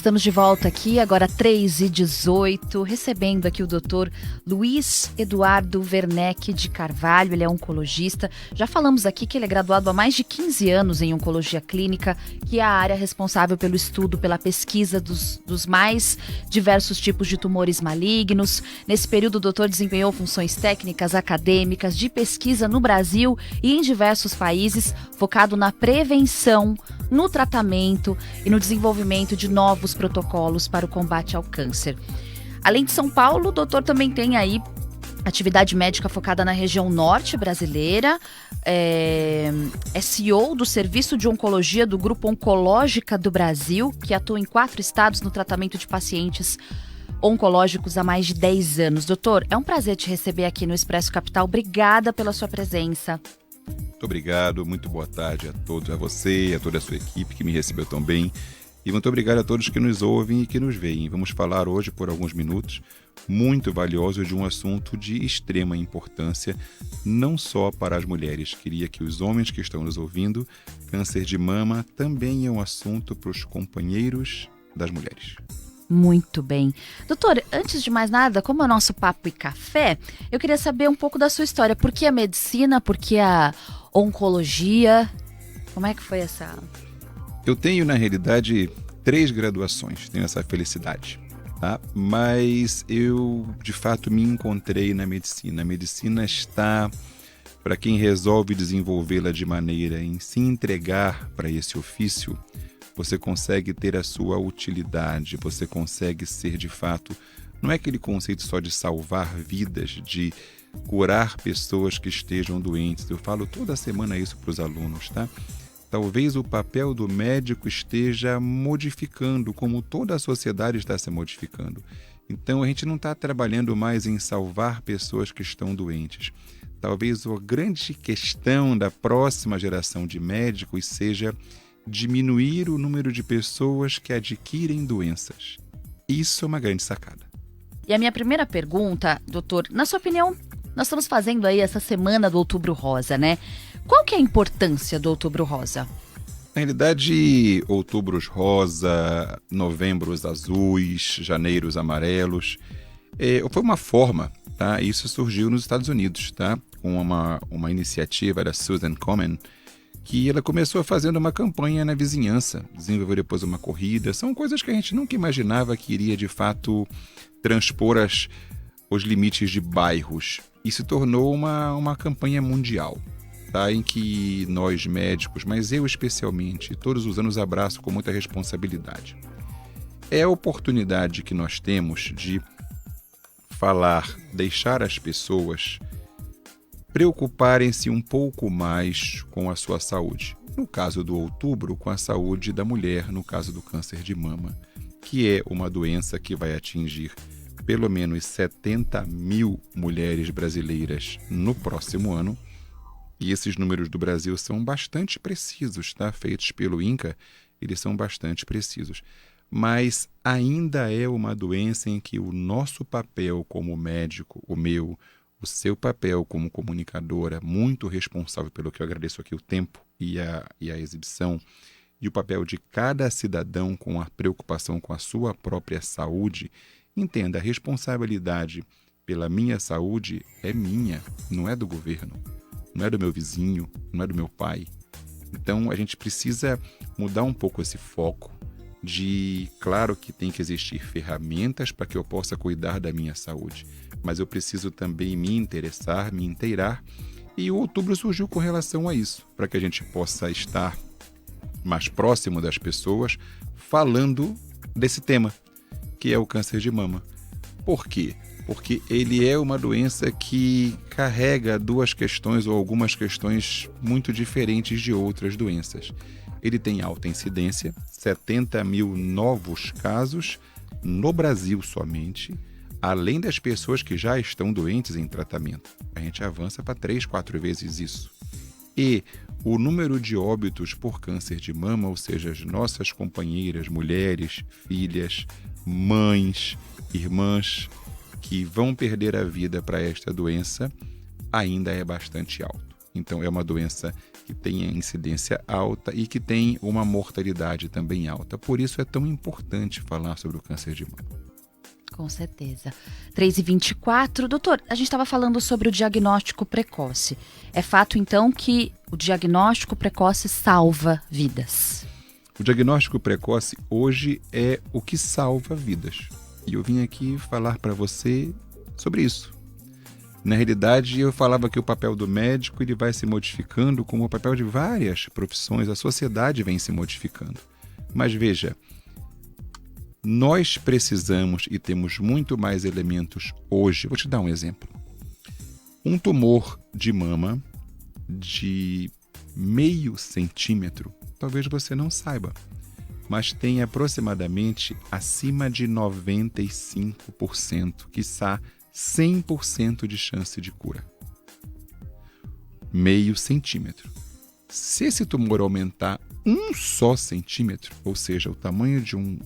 Estamos de volta aqui, agora 3h18, recebendo aqui o doutor Luiz Eduardo Werneck de Carvalho. Ele é oncologista. Já falamos aqui que ele é graduado há mais de 15 anos em oncologia clínica, que é a área responsável pelo estudo, pela pesquisa dos mais diversos tipos de tumores malignos. Nesse período, o doutor desempenhou funções técnicas, acadêmicas, de pesquisa no Brasil e em diversos países, focado na prevenção, no tratamento e no desenvolvimento de novos protocolos para o combate ao câncer. Além de São Paulo, o doutor também tem aí atividade médica focada na região norte brasileira, é CEO do Serviço de Oncologia do Grupo Oncológica do Brasil, que atua em 4 estados no tratamento de pacientes oncológicos há mais de 10 anos. Doutor, é um prazer te receber aqui no Expresso Capital. Obrigada pela sua presença. Muito obrigado, muito boa tarde a todos, a você e a toda a sua equipe que me recebeu tão bem. E muito obrigado a todos que nos ouvem e que nos veem. Vamos falar hoje por alguns minutos, muito valiosos, de um assunto de extrema importância, não só para as mulheres. Queria que os homens que estão nos ouvindo, câncer de mama também é um assunto para os companheiros das mulheres. Muito bem. Doutor, antes de mais nada, como é o nosso papo e café, eu queria saber um pouco da sua história. Por que a medicina? Por que a oncologia? Como é que foi essa... Eu tenho, na realidade, 3 graduações, tenho essa felicidade, tá? Mas eu, de fato, me encontrei na medicina. A medicina está, para quem resolve desenvolvê-la de maneira em se entregar para esse ofício, você consegue ter a sua utilidade, você consegue ser, de fato, não é aquele conceito só de salvar vidas, de curar pessoas que estejam doentes. Eu falo toda semana isso para os alunos, tá? Talvez o papel do médico esteja modificando, como toda a sociedade está se modificando. Então, a gente não está trabalhando mais em salvar pessoas que estão doentes. Talvez a grande questão da próxima geração de médicos seja diminuir o número de pessoas que adquirem doenças. Isso é uma grande sacada. E a minha primeira pergunta, doutor, na sua opinião, nós estamos fazendo aí essa semana do Outubro Rosa, né? Qual que é a importância do Outubro Rosa? Na realidade, outubros rosa, novembros azuis, janeiros amarelos, foi uma forma, tá? Isso surgiu nos Estados Unidos, tá? Com uma iniciativa da Susan Komen, que ela começou fazendo uma campanha na vizinhança, desenvolveu depois uma corrida. São coisas que a gente nunca imaginava que iria, de fato, transpor os limites de bairros. E se tornou uma campanha mundial, tá? Em que nós médicos, mas eu especialmente, todos os anos abraço com muita responsabilidade. É a oportunidade que nós temos de falar, deixar as pessoas preocuparem-se um pouco mais com a sua saúde. No caso do outubro, com a saúde da mulher, no caso do câncer de mama, que é uma doença que vai atingir pelo menos 70 mil mulheres brasileiras no próximo ano. E esses números do Brasil são bastante precisos, tá? Feitos pelo INCA, eles são bastante precisos. Mas ainda é uma doença em que o nosso papel como médico, o seu papel como comunicadora, muito responsável pelo que eu agradeço aqui o tempo e a exibição, e o papel de cada cidadão com a preocupação com a sua própria saúde. Entenda, a responsabilidade pela minha saúde é minha, não é do governo, não é do meu vizinho, não é do meu pai. Então, a gente precisa mudar um pouco esse foco claro que tem que existir ferramentas para que eu possa cuidar da minha saúde, mas eu preciso também me interessar, me inteirar, e o outubro surgiu com relação a isso, para que a gente possa estar mais próximo das pessoas falando desse tema, que é o câncer de mama. Por quê? Porque ele é uma doença que carrega 2 questões ou algumas questões muito diferentes de outras doenças. Ele tem alta incidência, 70 mil novos casos no Brasil somente, além das pessoas que já estão doentes em tratamento. A gente avança para 3, 4 vezes isso. E o número de óbitos por câncer de mama, ou seja, as nossas companheiras, mulheres, filhas, mães, irmãs, que vão perder a vida para esta doença, ainda é bastante alto. Então, é uma doença que tem a incidência alta e que tem uma mortalidade também alta. Por isso é tão importante falar sobre o câncer de mama. Com certeza. 3h24. Doutor, a gente estava falando sobre o diagnóstico precoce. É fato, então, que o diagnóstico precoce salva vidas? O diagnóstico precoce hoje é o que salva vidas. E eu vim aqui falar para você sobre isso. Na realidade, eu falava que o papel do médico ele vai se modificando como o papel de várias profissões. A sociedade vem se modificando. Mas veja, nós precisamos e temos muito mais elementos hoje. Vou te dar um exemplo. Um tumor de mama de 0,5 centímetro, talvez você não saiba, mas tem aproximadamente acima de 95%, quiçá 100% de chance de cura. 0,5 centímetro. Se esse tumor aumentar 1 só centímetro, ou seja, o tamanho de um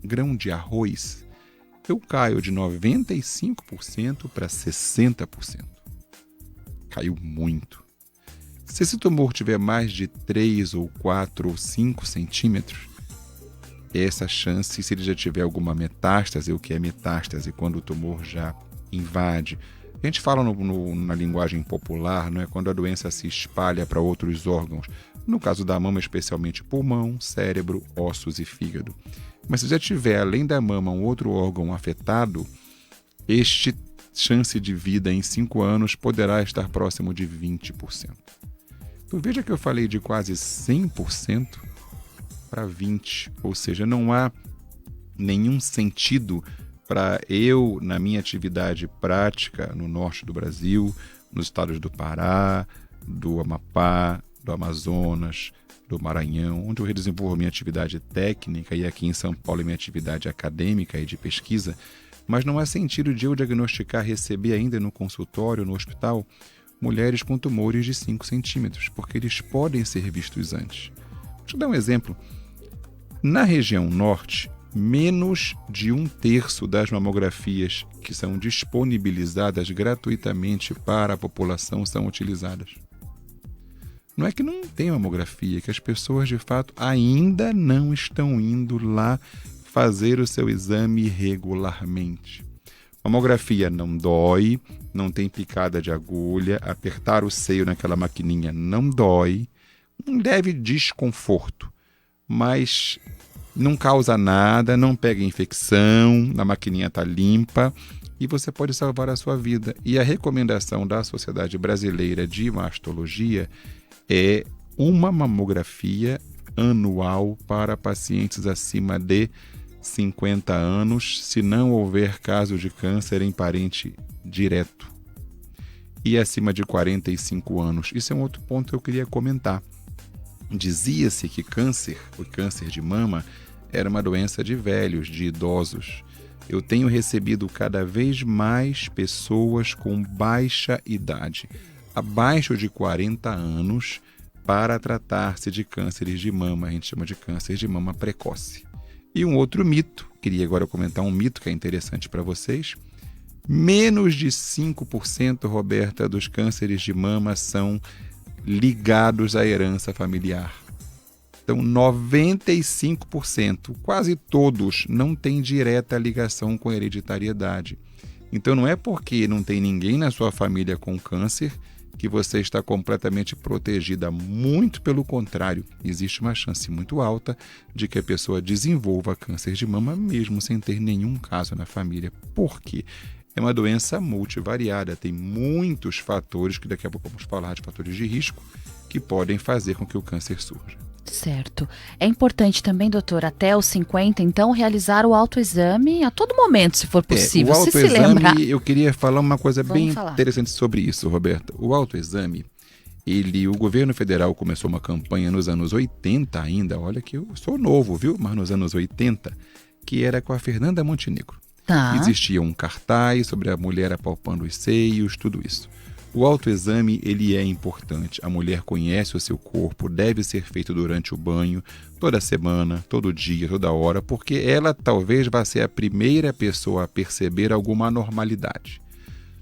grão de arroz, eu caio de 95% para 60%. Caiu muito. Se esse tumor tiver mais de 3 ou 4 ou 5 centímetros, essa chance, se ele já tiver alguma metástase, o que é metástase? Quando o tumor já invade. A gente fala na linguagem popular, não é? Quando a doença se espalha para outros órgãos. No caso da mama, especialmente pulmão, cérebro, ossos e fígado. Mas se já tiver, além da mama, um outro órgão afetado, este chance de vida em 5 anos poderá estar próximo de 20%. Então veja que eu falei de quase 100% para 20%, ou seja, não há nenhum sentido para eu, na minha atividade prática no norte do Brasil, nos estados do Pará, do Amapá, do Amazonas, do Maranhão, onde eu desenvolvo minha atividade técnica, e aqui em São Paulo minha atividade acadêmica e de pesquisa, mas não há sentido de eu diagnosticar, receber ainda no consultório, no hospital, mulheres com tumores de 5 centímetros, porque eles podem ser vistos antes. Vou te dar um exemplo. Na região norte, menos de 1/3 das mamografias que são disponibilizadas gratuitamente para a população são utilizadas. Não é que não tem mamografia, é que as pessoas de fato ainda não estão indo lá fazer o seu exame regularmente. Mamografia não dói, não tem picada de agulha, apertar o seio naquela maquininha não dói, um leve desconforto, mas não causa nada, não pega infecção, a maquininha está limpa e você pode salvar a sua vida. E a recomendação da Sociedade Brasileira de Mastologia é uma mamografia anual para pacientes acima de 50 anos, se não houver caso de câncer em parente direto. E acima de 45 anos. Isso é um outro ponto que eu queria comentar. Dizia-se que o câncer de mama, era uma doença de velhos, de idosos. Eu tenho recebido cada vez mais pessoas com baixa idade, abaixo de 40 anos, para tratar-se de cânceres de mama. A gente chama de câncer de mama precoce. E um outro mito, queria agora comentar um mito que é interessante para vocês. Menos de 5%, Roberta, dos cânceres de mama são ligados à herança familiar. Então, 95%, quase todos, não têm direta ligação com a hereditariedade. Então, não é porque não tem ninguém na sua família com câncer que você está completamente protegida. Muito pelo contrário, existe uma chance muito alta de que a pessoa desenvolva câncer de mama mesmo sem ter nenhum caso na família. Por quê? É uma doença multivariada, tem muitos fatores, que daqui a pouco vamos falar de fatores de risco, que podem fazer com que o câncer surja. Certo. É importante também, doutor, até os 50, então, realizar o autoexame a todo momento, se for possível. O autoexame, eu queria falar uma coisa interessante sobre isso, Roberta. O autoexame, o governo federal começou uma campanha nos anos 80 ainda, olha que eu sou novo, viu? Mas nos anos 80, que era com a Fernanda Montenegro. Tá. Existia um cartaz sobre a mulher apalpando os seios, tudo isso. O autoexame, ele é importante. A mulher conhece o seu corpo, deve ser feito durante o banho, toda semana, todo dia, toda hora, porque ela talvez vá ser a primeira pessoa a perceber alguma anormalidade.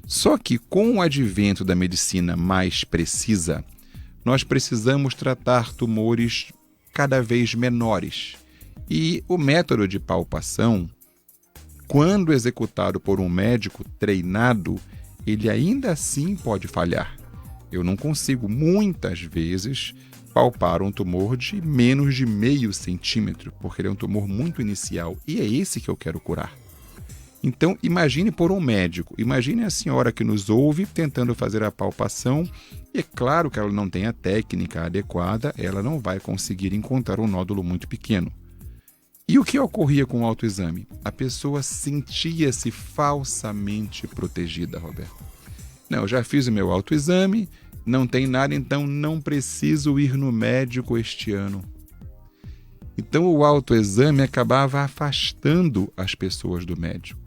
Só que com o advento da medicina mais precisa, nós precisamos tratar tumores cada vez menores. E o método de palpação, quando executado por um médico treinado, ele ainda assim pode falhar. Eu não consigo, muitas vezes, palpar um tumor de menos de 0,5 centímetro, porque ele é um tumor muito inicial, e é esse que eu quero curar. Então, imagine por um médico, imagine a senhora que nos ouve tentando fazer a palpação, e é claro que ela não tem a técnica adequada, ela não vai conseguir encontrar um nódulo muito pequeno. E o que ocorria com o autoexame? A pessoa sentia-se falsamente protegida, Roberto. Não, eu já fiz o meu autoexame, não tem nada, então não preciso ir no médico este ano. Então o autoexame acabava afastando as pessoas do médico.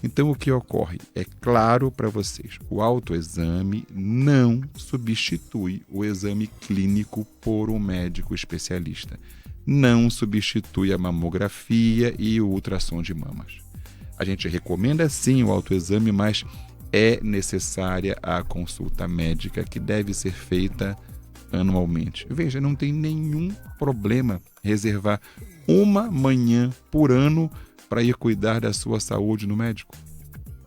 Então o que ocorre? É claro para vocês, o autoexame não substitui o exame clínico por um médico especialista. Não substitui a mamografia e o ultrassom de mamas. A gente recomenda sim o autoexame, mas é necessária a consulta médica que deve ser feita anualmente. Veja, não tem nenhum problema reservar uma manhã por ano para ir cuidar da sua saúde no médico.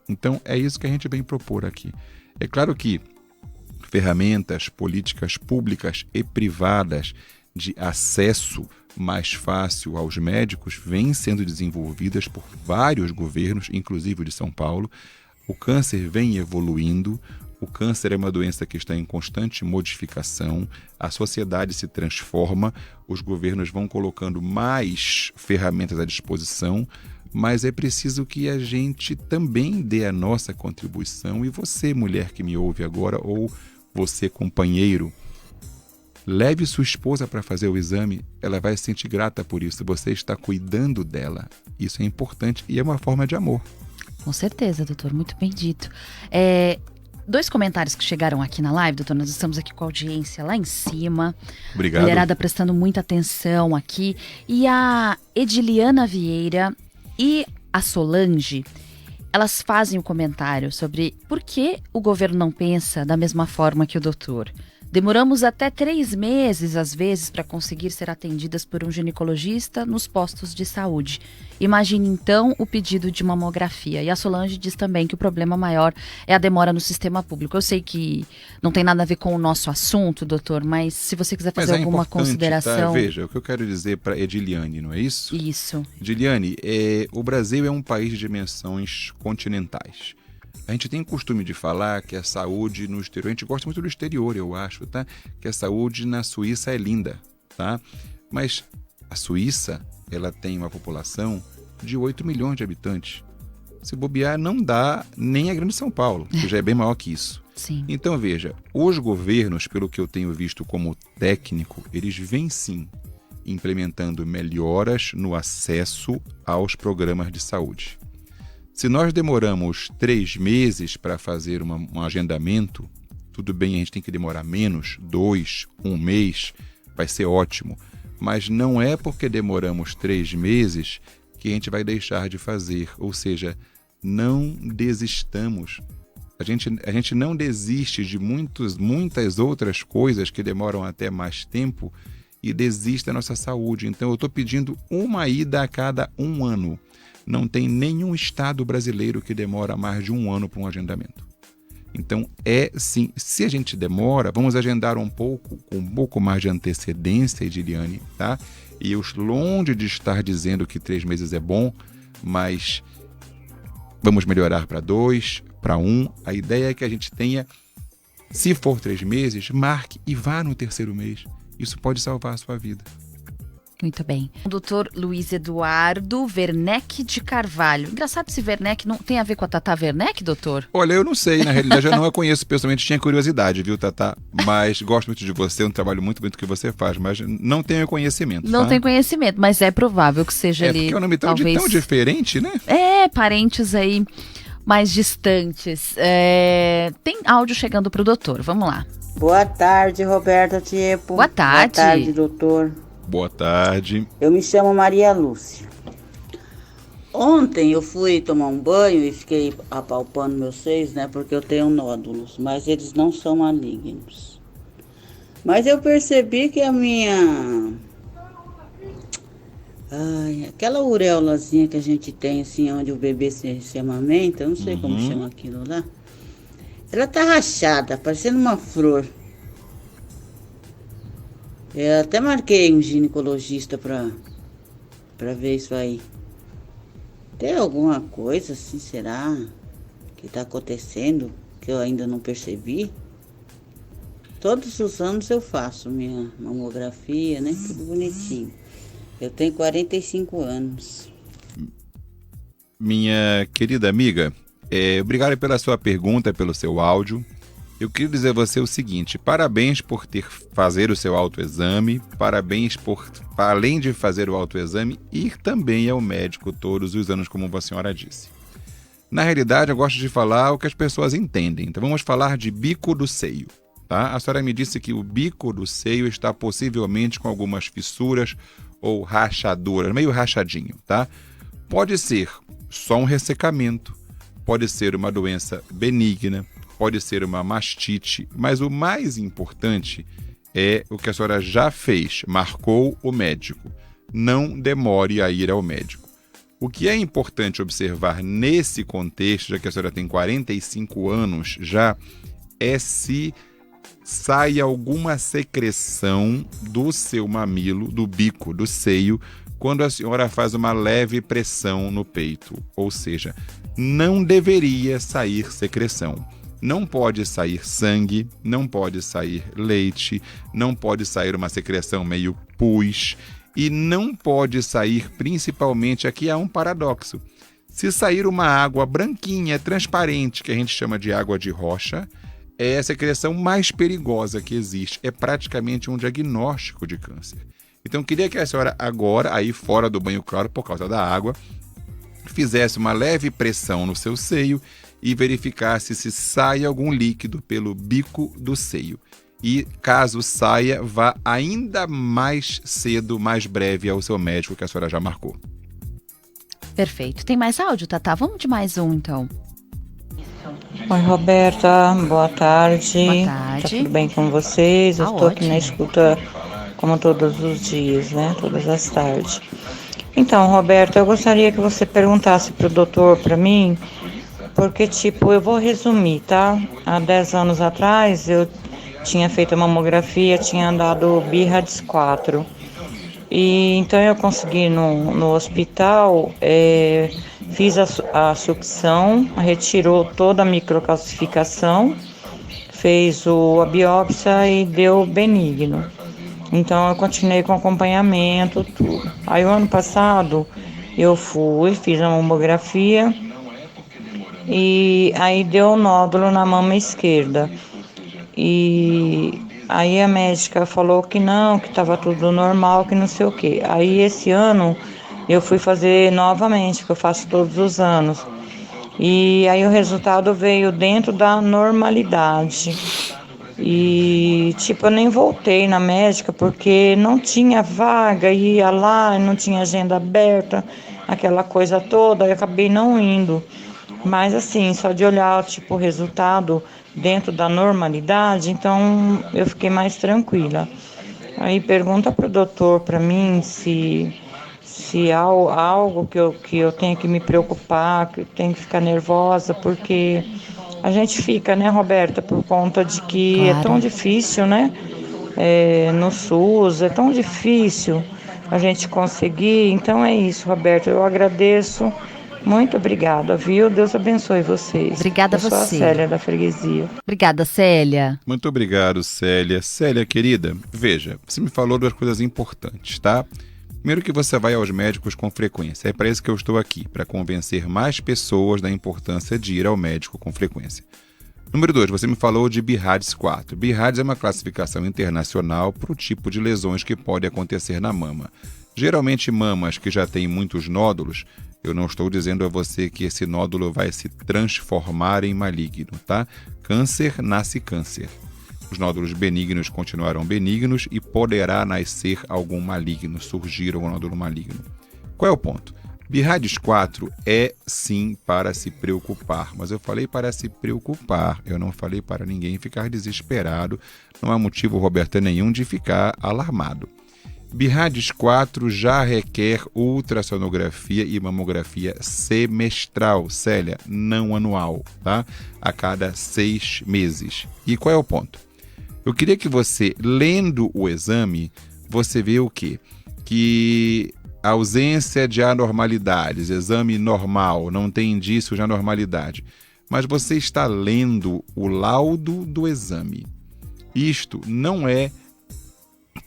Então, é isso que a gente vem propor aqui. É claro que ferramentas, políticas públicas e privadas de acesso mais fácil aos médicos vêm sendo desenvolvidas por vários governos, inclusive o de São Paulo. O câncer vem evoluindo, o câncer é uma doença que está em constante modificação, a sociedade se transforma, os governos vão colocando mais ferramentas à disposição, mas é preciso que a gente também dê a nossa contribuição. E você, mulher que me ouve agora, ou você, companheiro, leve sua esposa para fazer o exame, ela vai se sentir grata por isso, você está cuidando dela. Isso é importante e é uma forma de amor. Com certeza, doutor, muito bem dito. 2 comentários que chegaram aqui na live, doutor, nós estamos aqui com a audiência lá em cima. Obrigado. Mulherada prestando muita atenção aqui. E a Ediliana Vieira e a Solange, elas fazem um comentário sobre por que o governo não pensa da mesma forma que o doutor. Demoramos até 3 meses, às vezes, para conseguir ser atendidas por um ginecologista nos postos de saúde. Imagine, então, o pedido de mamografia. E a Solange diz também que o problema maior é a demora no sistema público. Eu sei que não tem nada a ver com o nosso assunto, doutor, mas se você quiser fazer alguma consideração... Tá? Veja, o que eu quero dizer para Ediliane, não é isso? Isso. Ediliane, o Brasil é um país de dimensões continentais. A gente tem o costume de falar que a saúde no exterior, a gente gosta muito do exterior, eu acho, tá? Que a saúde na Suíça é linda, tá? Mas a Suíça, ela tem uma população de 8 milhões de habitantes. Se bobear, não dá nem a grande São Paulo, que já é bem maior que isso. Sim. Então, veja, os governos, pelo que eu tenho visto como técnico, eles vêm sim implementando melhoras no acesso aos programas de saúde. Se nós demoramos 3 meses para fazer um agendamento, tudo bem, a gente tem que demorar menos, 2, 1 mês, vai ser ótimo. Mas não é porque demoramos 3 meses que a gente vai deixar de fazer. Ou seja, não desistamos. A gente não desiste de muitas outras coisas que demoram até mais tempo e desiste da nossa saúde. Então eu estou pedindo uma ida a cada 1 ano. Não tem nenhum estado brasileiro que demora mais de 1 ano para um agendamento. Então, sim, se a gente demora, vamos agendar com um pouco mais de antecedência, Ediliane, tá? E eu longe de estar dizendo que 3 meses é bom, mas vamos melhorar para 2, para 1. A ideia é que a gente tenha, se for 3 meses, marque e vá no 3º mês. Isso pode salvar a sua vida. Muito bem. O doutor Luiz Eduardo Werneck de Carvalho. Engraçado, esse Werneck não tem a ver com a Tata Werneck, doutor? Olha, eu não sei, na realidade eu não a conheço pessoalmente, tinha curiosidade, viu, Tata? Mas gosto muito de você, um trabalho muito bonito que você faz, mas não tenho conhecimento. Não tá? tem conhecimento, mas é provável que seja ali. Porque é um nome tão diferente, né? Parentes aí mais distantes. Tem áudio chegando pro doutor, vamos lá. Boa tarde, Roberta Tiepo. Boa tarde. Boa tarde, doutor. Boa tarde. Eu me chamo Maria Lúcia. Ontem eu fui tomar um banho e fiquei apalpando meus seios, né? Porque eu tenho nódulos, mas eles não são malignos. Mas eu percebi que a minha... Ai, aquela ureolazinha que a gente tem, assim, onde o bebê se amamenta, eu não sei como chama aquilo lá. Ela tá rachada, parecendo uma flor. Eu até marquei um ginecologista pra ver isso aí. Tem alguma coisa, assim, será, que tá acontecendo, que eu ainda não percebi? Todos os anos eu faço minha mamografia, né? Tudo bonitinho. Eu tenho 45 anos. Minha querida amiga, obrigado pela sua pergunta, pelo seu áudio. Eu queria dizer a você o seguinte: parabéns por fazer o seu autoexame, parabéns por, além de fazer o autoexame, ir também ao médico todos os anos, como a senhora disse. Na realidade, eu gosto de falar o que as pessoas entendem. Então vamos falar de bico do seio. Tá? A senhora me disse que o bico do seio está possivelmente com algumas fissuras ou rachaduras, meio rachadinho, tá? Pode ser só um ressecamento, pode ser uma doença benigna, pode ser uma mastite, mas o mais importante é o que a senhora já fez, marcou o médico. Não demore a ir ao médico. O que é importante observar nesse contexto, já que a senhora tem 45 anos já, é se sai alguma secreção do seu mamilo, do bico, do seio, quando a senhora faz uma leve pressão no peito. Ou seja, não deveria sair secreção. Não pode sair sangue, não pode sair leite, não pode sair uma secreção meio pus e não pode sair, principalmente, aqui há um paradoxo. Se sair uma água branquinha, transparente, que a gente chama de água de rocha, é a secreção mais perigosa que existe. É praticamente um diagnóstico de câncer. Então, queria que a senhora agora, aí fora do banho claro, por causa da água, fizesse uma leve pressão no seu seio e verificasse se sai algum líquido pelo bico do seio. E, caso saia, vá ainda mais cedo, mais breve ao seu médico que a senhora já marcou. Perfeito. Tem mais áudio, Tatá? Vamos de mais um, então. Oi, Roberta, boa tarde. Boa tarde. Tá tudo bem com vocês? Tá Eu estou aqui ótimo. na escuta como todos os dias, né? Todas as tardes. Então, Roberta, eu gostaria que você perguntasse pro doutor para mim, porque, tipo, eu vou resumir, tá? Há 10 anos atrás, eu tinha feito a mamografia, tinha dado BIRADS 4. E então eu consegui no hospital, fiz a sucção, retirou toda a microcalcificação, fez a biópsia e deu benigno. Então eu continuei com acompanhamento, tudo. Aí o ano passado eu fiz a mamografia e aí deu nódulo na mama esquerda. E aí a médica falou que não, que estava tudo normal, que não sei o quê. Aí esse ano eu fui fazer novamente, que eu faço todos os anos. E aí o resultado veio dentro da normalidade. E tipo, eu nem voltei na médica porque não tinha vaga, ia lá, não tinha agenda aberta, aquela coisa toda, eu acabei não indo. Mas assim, só de olhar tipo, o resultado dentro da normalidade, então eu fiquei mais tranquila. Aí pergunta pro doutor para mim se há algo que eu tenho que me preocupar, que eu tenho que ficar nervosa, porque a gente fica, né, Roberta, por conta de que Claro. é tão difícil, né, no SUS, é tão difícil a gente conseguir. Então é isso, Roberta, eu agradeço. Muito obrigada, viu? Deus abençoe vocês. Obrigada a Eu sou a você. Célia da freguesia. Obrigada, Célia. Muito obrigado, Célia. Célia, querida, veja, você me falou duas coisas importantes, tá? Primeiro, que você vai aos médicos com frequência. É para isso que eu estou aqui, para convencer mais pessoas da importância de ir ao médico com frequência. Número 2, você me falou de BIRADS 4. BIRADS é uma classificação internacional para o tipo de lesões que pode acontecer na mama. Geralmente mamas que já têm muitos nódulos, eu não estou dizendo a você que esse nódulo vai se transformar em maligno, tá? Câncer nasce câncer. Os nódulos benignos continuarão benignos e poderá nascer algum maligno, surgir um nódulo maligno. Qual é o ponto? BIRADS 4 é sim para se preocupar, mas eu falei para se preocupar, eu não falei para ninguém ficar desesperado, não há motivo, Roberta, nenhum de ficar alarmado. BIRADS 4 já requer ultrassonografia e mamografia semestral, Célia, não anual, tá? A cada 6 meses. E qual é o ponto? Eu queria que você, lendo o exame, você vê o quê? Que a ausência de anormalidades, exame normal, não tem indício de anormalidade. Mas você está lendo o laudo do exame. Isto não é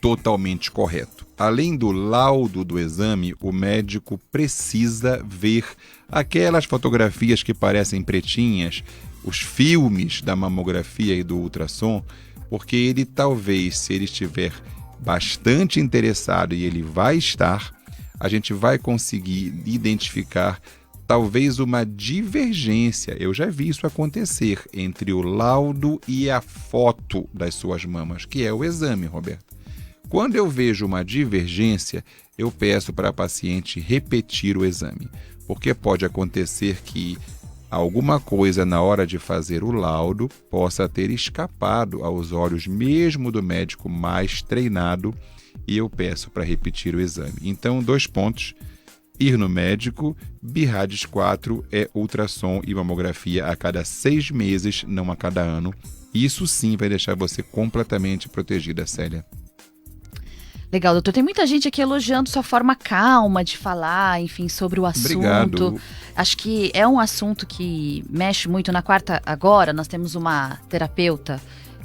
totalmente correto. Além do laudo do exame, o médico precisa ver aquelas fotografias que parecem pretinhas, os filmes da mamografia e do ultrassom, porque ele talvez, se ele estiver bastante interessado, e ele vai estar, a gente vai conseguir identificar talvez uma divergência, eu já vi isso acontecer, entre o laudo e a foto das suas mamas, que é o exame, Roberto. Quando eu vejo uma divergência, eu peço para a paciente repetir o exame, porque pode acontecer que alguma coisa na hora de fazer o laudo possa ter escapado aos olhos mesmo do médico mais treinado, e eu peço para repetir o exame. Então, 2 pontos: ir no médico. BIRADS 4 é ultrassom e mamografia a cada 6 meses, não a cada ano. Isso sim vai deixar você completamente protegida, Célia. Legal, doutor. Tem muita gente aqui elogiando sua forma calma de falar, enfim, sobre o assunto. Obrigado. Acho que é um assunto que mexe muito. Na quarta, agora, nós temos uma terapeuta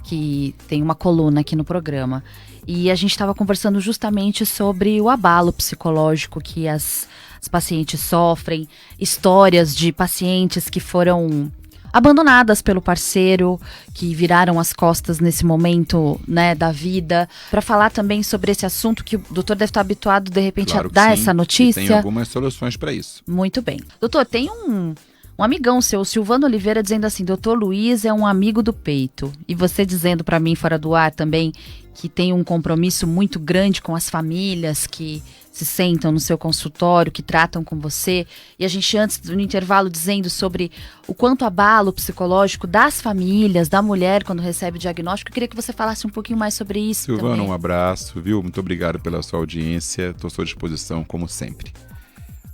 que tem uma coluna aqui no programa. E a gente estava conversando justamente sobre o abalo psicológico que as pacientes sofrem, histórias de pacientes que foram abandonadas pelo parceiro, que viraram as costas nesse momento, né, da vida. Para falar também sobre esse assunto que o doutor deve estar habituado, de repente, Claro a dar sim, essa notícia. Tem algumas soluções para isso. Muito bem. Doutor, tem um amigão seu, Silvano Oliveira, dizendo assim: doutor Luiz é um amigo do peito. E você dizendo para mim, fora do ar também, que tem um compromisso muito grande com as famílias que se sentam no seu consultório, que tratam com você. E a gente, antes do intervalo, dizendo sobre o quanto abala o psicológico das famílias, da mulher, quando recebe o diagnóstico. Eu queria que você falasse um pouquinho mais sobre isso. Silvano, também. um abraço, viu? Muito obrigado pela sua audiência. Estou à sua disposição, como sempre.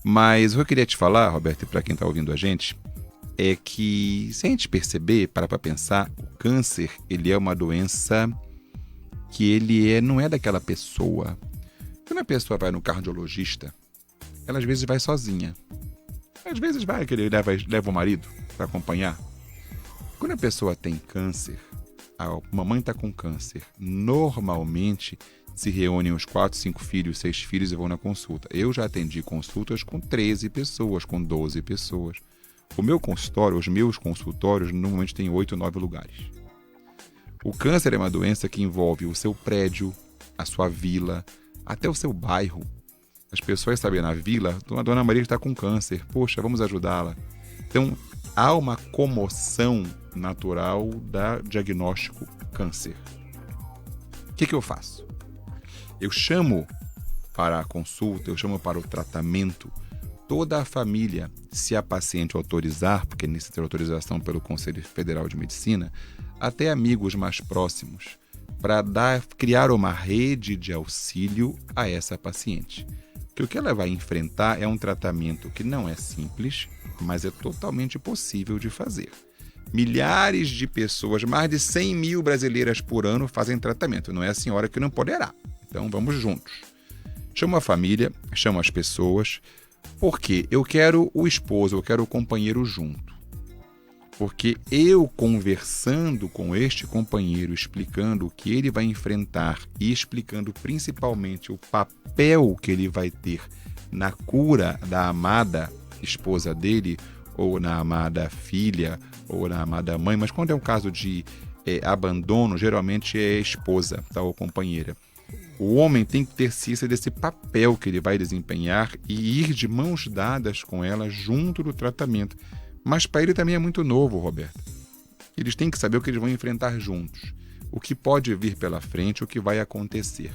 Mas o que eu queria te falar, Roberto, e para quem está ouvindo a gente, é que, se a gente perceber, para pensar, o câncer, ele é uma doença que não é daquela pessoa. Quando a pessoa vai no cardiologista, ela às vezes vai sozinha. Às vezes vai, que ele leva o marido para acompanhar. Quando a pessoa tem câncer, a mamãe está com câncer, normalmente se reúnem os 4, 5 filhos, 6 filhos e vão na consulta. Eu já atendi consultas com 13 pessoas, com 12 pessoas. O meu consultório, os meus consultórios, normalmente tem 8, 9 lugares. O câncer é uma doença que envolve o seu prédio, a sua vila, até o seu bairro. As pessoas sabem, na vila, a dona Maria está com câncer, poxa, vamos ajudá-la. Então, há uma comoção natural da diagnóstico câncer. O que eu faço? Eu chamo para a consulta, eu chamo para o tratamento toda a família, se a paciente autorizar, porque necessita de autorização pelo Conselho Federal de Medicina, até amigos mais próximos, para criar uma rede de auxílio a essa paciente. Que o que ela vai enfrentar é um tratamento que não é simples, mas é totalmente possível de fazer. Milhares de pessoas, mais de 100 mil brasileiras por ano fazem tratamento. Não é a senhora que não poderá. Então vamos juntos. Chamo a família, chamo as pessoas, porque eu quero o esposo, eu quero o companheiro junto. Porque eu conversando com este companheiro, explicando o que ele vai enfrentar e explicando principalmente o papel que ele vai ter na cura da amada esposa dele, ou na amada filha, ou na amada mãe, mas quando é um caso de abandono, geralmente é esposa, tá, ou companheira. O homem tem que ter ciência desse papel que ele vai desempenhar e ir de mãos dadas com ela junto do tratamento. Mas para ele também é muito novo, Roberto. Eles têm que saber o que eles vão enfrentar juntos, o que pode vir pela frente, o que vai acontecer.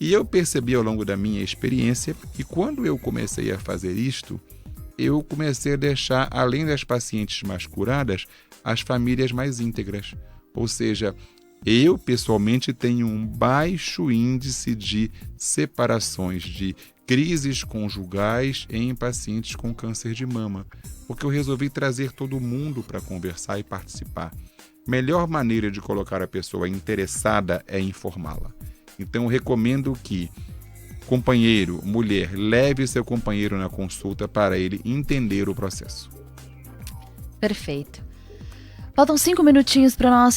E eu percebi ao longo da minha experiência que quando eu comecei a fazer isto, eu comecei a deixar, além das pacientes mais curadas, as famílias mais íntegras. Ou seja, eu pessoalmente tenho um baixo índice de separações, de crises conjugais em pacientes com câncer de mama, porque eu resolvi trazer todo mundo para conversar e participar. Melhor maneira de colocar a pessoa interessada é informá-la. Então, eu recomendo que companheiro, mulher, leve seu companheiro na consulta para ele entender o processo. Perfeito. Faltam 5 minutinhos para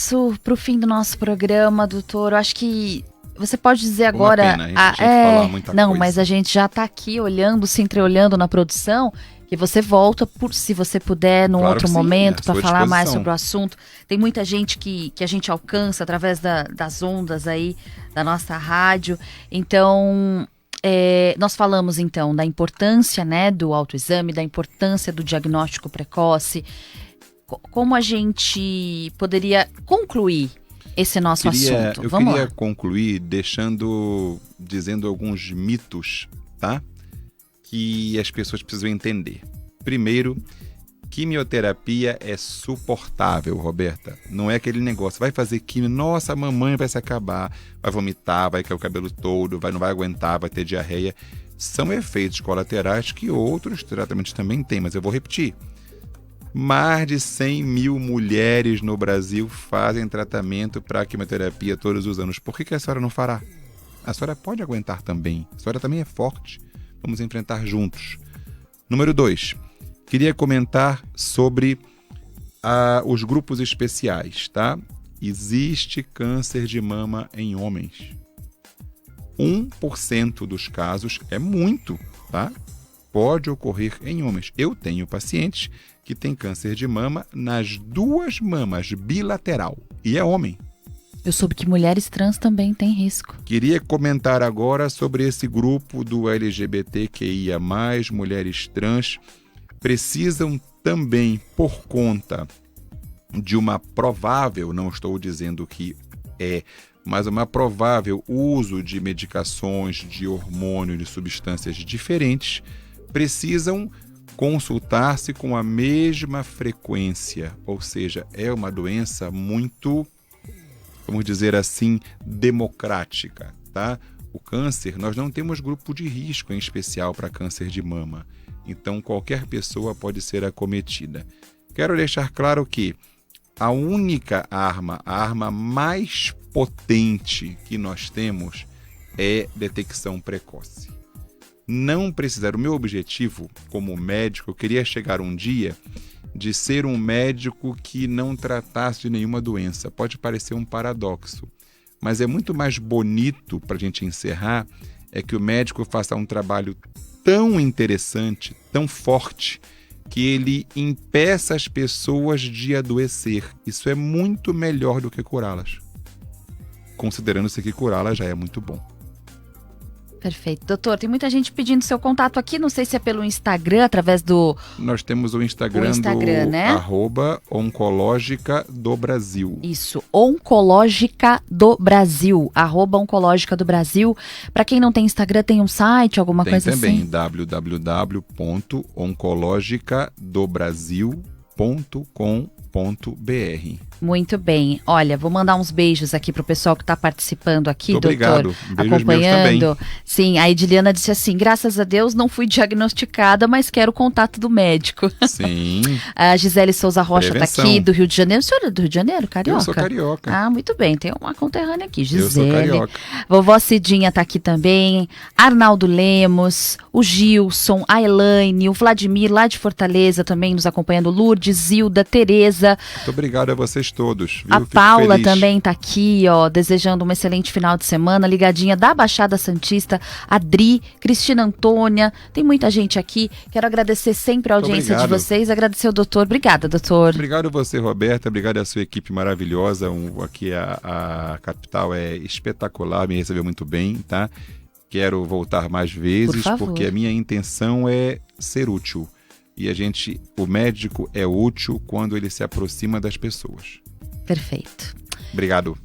o fim do nosso programa, doutor. Eu acho que você pode dizer agora... Uma pena, a gente tinha que falar muita não, coisa. mas a gente já está aqui olhando, se entreolhando na produção, que você volta, se você puder, num Claro outro que sim, momento, à para sua falar mais disposição. sobre o assunto. Tem muita gente que a gente alcança através das ondas aí da nossa rádio. Então, nós falamos então da importância, né, do autoexame, da importância do diagnóstico precoce. Como a gente poderia concluir esse nosso assunto? Eu Vamos queria lá. concluir dizendo alguns mitos, tá? Que as pessoas precisam entender. Primeiro, quimioterapia é suportável, Roberta. Não é aquele negócio, vai fazer quimio, nossa, a mamãe vai se acabar, vai vomitar, vai cair o cabelo todo, não vai aguentar, vai ter diarreia. São efeitos colaterais que outros tratamentos também têm, mas eu vou repetir. Mais de 100 mil mulheres no Brasil fazem tratamento para quimioterapia todos os anos. Por que a senhora não fará? A senhora pode aguentar também. A senhora também é forte. Vamos enfrentar juntos. Número 2. Queria comentar sobre os grupos especiais, tá? Existe câncer de mama em homens. 1% dos casos é muito, tá? Pode ocorrer em homens. Eu tenho pacientes que têm câncer de mama nas 2 mamas, bilateral, e é homem. Eu soube que mulheres trans também têm risco. Queria comentar agora sobre esse grupo do LGBTQIA+, mulheres trans, precisam também, por conta de uma provável, não estou dizendo que é, mas uma provável uso de medicações, de hormônio, de substâncias diferentes, precisam consultar-se com a mesma frequência, ou seja, é uma doença muito, vamos dizer assim, democrática, tá? O câncer, nós não temos grupo de risco em especial para câncer de mama, então qualquer pessoa pode ser acometida. Quero deixar claro que a única arma, a arma mais potente que nós temos é detecção precoce. Não precisar. O meu objetivo como médico, eu queria chegar um dia de ser um médico que não tratasse de nenhuma doença. Pode parecer um paradoxo, mas é muito mais bonito para a gente encerrar, é que o médico faça um trabalho tão interessante, tão forte, que ele impeça as pessoas de adoecer. Isso é muito melhor do que curá-las. Considerando-se que curá-las já é muito bom. Perfeito. Doutor, tem muita gente pedindo seu contato aqui, não sei se é pelo Instagram, através do... Nós temos o Instagram, né? @Oncológica do Brasil. Isso, Oncológica do Brasil, @Oncológica do Brasil. Para quem não tem Instagram, tem um site, alguma coisa Tem também, assim? www.oncologicadobrasil.com.br. Muito bem. Olha, vou mandar uns beijos aqui pro pessoal que está participando aqui, Muito doutor. obrigado. Beijos Acompanhando. meus também. Sim, a Ediliana disse assim, graças a Deus não fui diagnosticada, mas quero o contato do médico. Sim, A Gisele Souza Rocha está Prevenção. aqui, do Rio de Janeiro. O senhor é do Rio de Janeiro, carioca? eu sou carioca. Ah, muito bem. Tem uma conterrânea aqui, Eu sou Gisele. carioca. Vovó Cidinha tá aqui também, Arnaldo Lemos, o Gilson, a Elaine, o Vladimir lá de Fortaleza também nos acompanhando, Lourdes, Zilda, Tereza, Muito obrigado a vocês todos. Viu? a Fico Paula feliz. também tá aqui, ó, desejando um excelente final de semana, ligadinha da Baixada Santista, Adri, Cristina Antônia, tem muita gente aqui, quero agradecer sempre a Muito audiência de obrigado. vocês, agradecer ao doutor, obrigada doutor. Obrigado a você, Roberta. Obrigado à sua equipe maravilhosa. Aqui a capital é espetacular, me recebeu muito bem, tá? Quero voltar mais vezes, Por favor. porque a minha intenção é ser útil. E o médico é útil quando ele se aproxima das pessoas. Perfeito. Obrigado.